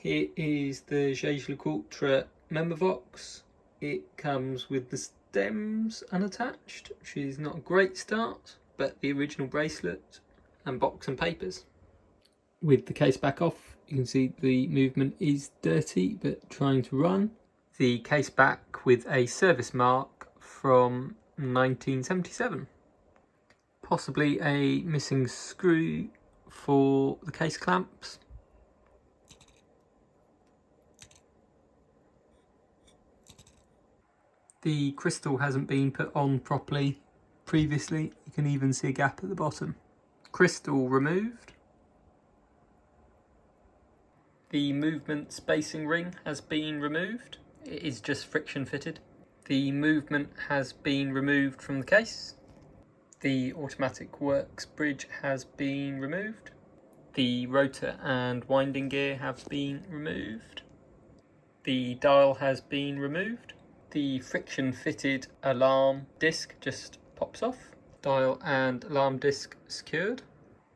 Here is the Jaeger leCoultre Memovox. It comes with the stems unattached, which is not a great start, but the original bracelet and box and papers. With the case back off, you can see the movement is dirty but trying to run. The case back with a service mark from 1977. Possibly a missing screw for the case clamps. The crystal hasn't been put on properly previously. You can even see a gap at the bottom. Crystal removed. The movement spacing ring has been removed. It is just friction fitted. The movement has been removed from the case. The automatic works bridge has been removed. The rotor and winding gear have been removed. The dial has been removed. The friction fitted alarm disc just pops off. Dial and alarm disc secured.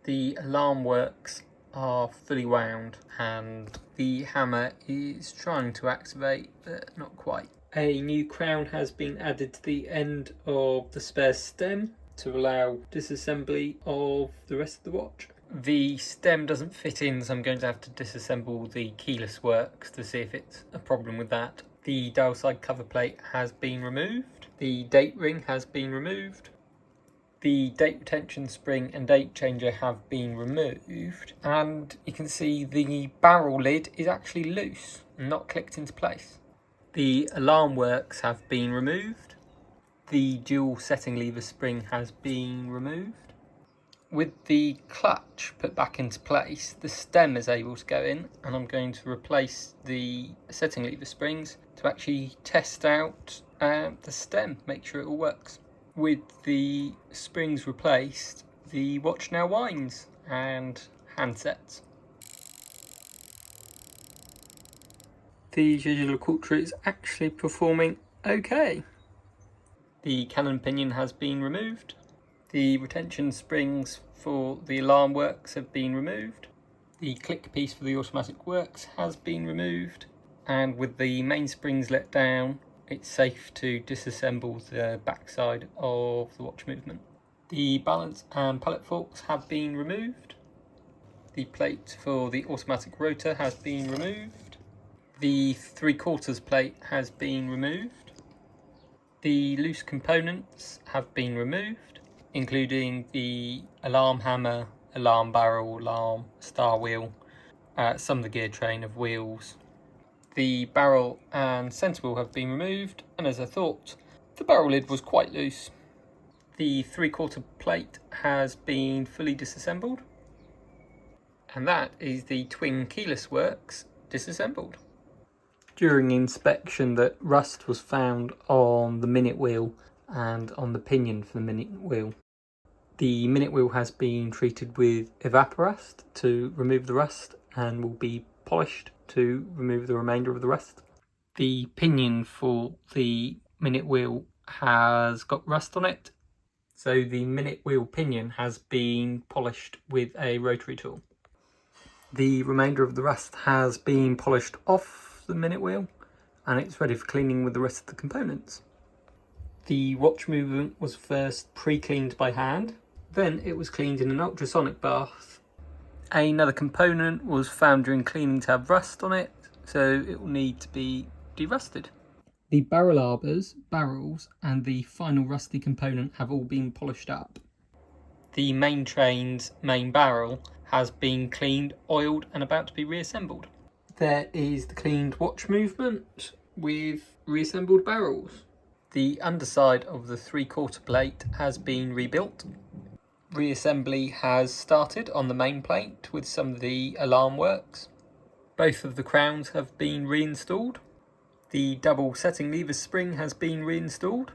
The alarm works are fully wound and the hammer is trying to activate but not quite. A new crown has been added to the end of the spare stem to allow disassembly of the rest of the watch. The stem doesn't fit in, so I'm going to have to disassemble the keyless works to see if it's a problem with that. The dial side cover plate has been removed. The date ring has been removed. The date retention spring and date changer have been removed. And you can see the barrel lid is actually loose and not clicked into place. The alarm works have been removed. The dual setting lever spring has been removed. With the clutch put back into place, the stem is able to go in, and I'm going to replace the setting lever springs to actually test out the stem, make sure it all works. With the springs replaced, the watch now winds and handsets. The Jaeger leCoultre is actually performing okay. The cannon pinion has been removed. The retention springs for the alarm works have been removed. The click piece for the automatic works has been removed. And with the main springs let down, it's safe to disassemble the backside of the watch movement. The balance and pallet forks have been removed. The plate for the automatic rotor has been removed. The 3/4 plate has been removed. The loose components have been removed, including the alarm hammer, alarm barrel, alarm star wheel, some of the gear train of wheels. The barrel and centre wheel have been removed, and as I thought, the barrel lid was quite loose. The 3/4 plate has been fully disassembled, and that is the twin keyless works disassembled. During inspection, that rust was found on the minute wheel and on the pinion for the minute wheel. The minute wheel has been treated with evaporust to remove the rust and will be polished to remove the remainder of the rust. The pinion for the minute wheel has got rust on it, so the minute wheel pinion has been polished with a rotary tool. The remainder of the rust has been polished off the minute wheel and it's ready for cleaning with the rest of the components. The watch movement was first pre-cleaned by hand, then it was cleaned in an ultrasonic bath. Another component was found during cleaning to have rust on it, so it will need to be derusted. The barrel arbors, barrels and the final rusty component have all been polished up. The main train's main barrel has been cleaned, oiled and about to be reassembled. There is the cleaned watch movement with reassembled barrels. The underside of the 3/4 plate has been rebuilt. Reassembly has started on the main plate with some of the alarm works. Both of the crowns have been reinstalled. The double setting lever spring has been reinstalled.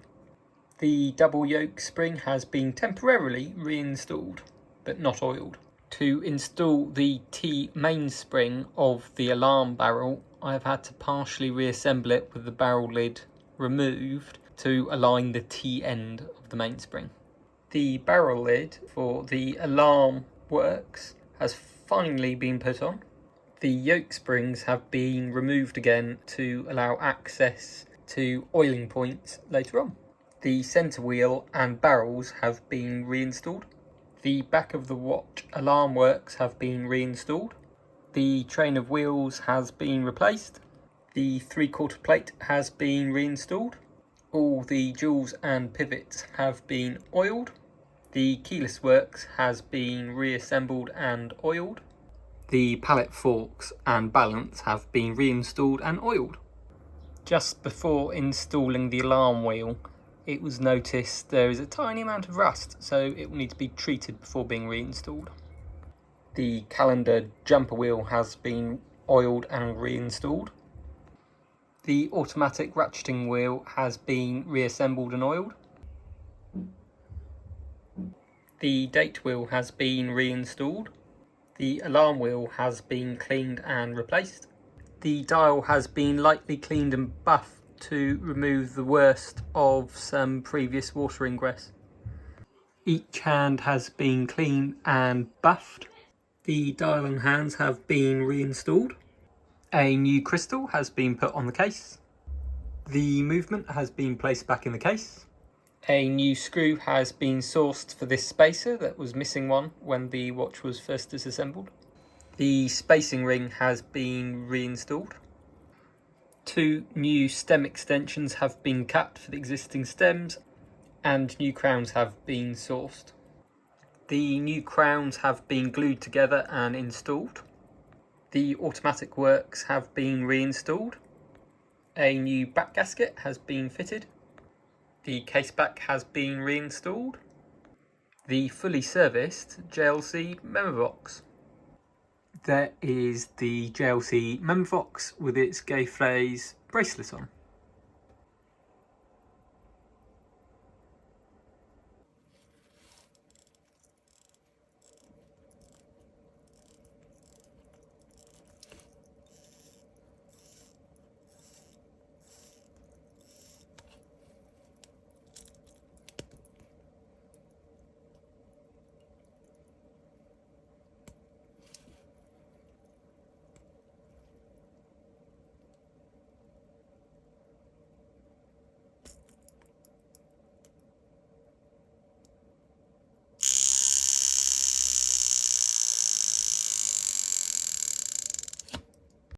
The double yoke spring has been temporarily reinstalled, but not oiled. To install the T mainspring of the alarm barrel, I have had to partially reassemble it with the barrel lid removed to align the T end of the mainspring. The barrel lid for the alarm works has finally been put on. The yoke springs have been removed again to allow access to oiling points later on. The centre wheel and barrels have been reinstalled. The back of the watch alarm works have been reinstalled. The train of wheels has been replaced. The 3/4 plate has been reinstalled. All the jewels and pivots have been oiled. The keyless works has been reassembled and oiled. The pallet forks and balance have been reinstalled and oiled. Just before installing the alarm wheel, it was noticed there is a tiny amount of rust, so it will need to be treated before being reinstalled. The calendar jumper wheel has been oiled and reinstalled. The automatic ratcheting wheel has been reassembled and oiled. The date wheel has been reinstalled. The alarm wheel has been cleaned and replaced. The dial has been lightly cleaned and buffed to remove the worst of some previous water ingress. Each hand has been cleaned and buffed. The dial and hands have been reinstalled. A new crystal has been put on the case. The movement has been placed back in the case. A new screw has been sourced for this spacer that was missing one when the watch was first disassembled. The spacing ring has been reinstalled. 2 new stem extensions have been cut for the existing stems, and new crowns have been sourced. The new crowns have been glued together and installed. The automatic works have been reinstalled. A new back gasket has been fitted. The case back has been reinstalled. The fully serviced JLC Memovox. There is the JLC Memovox with its gay phrase bracelet on.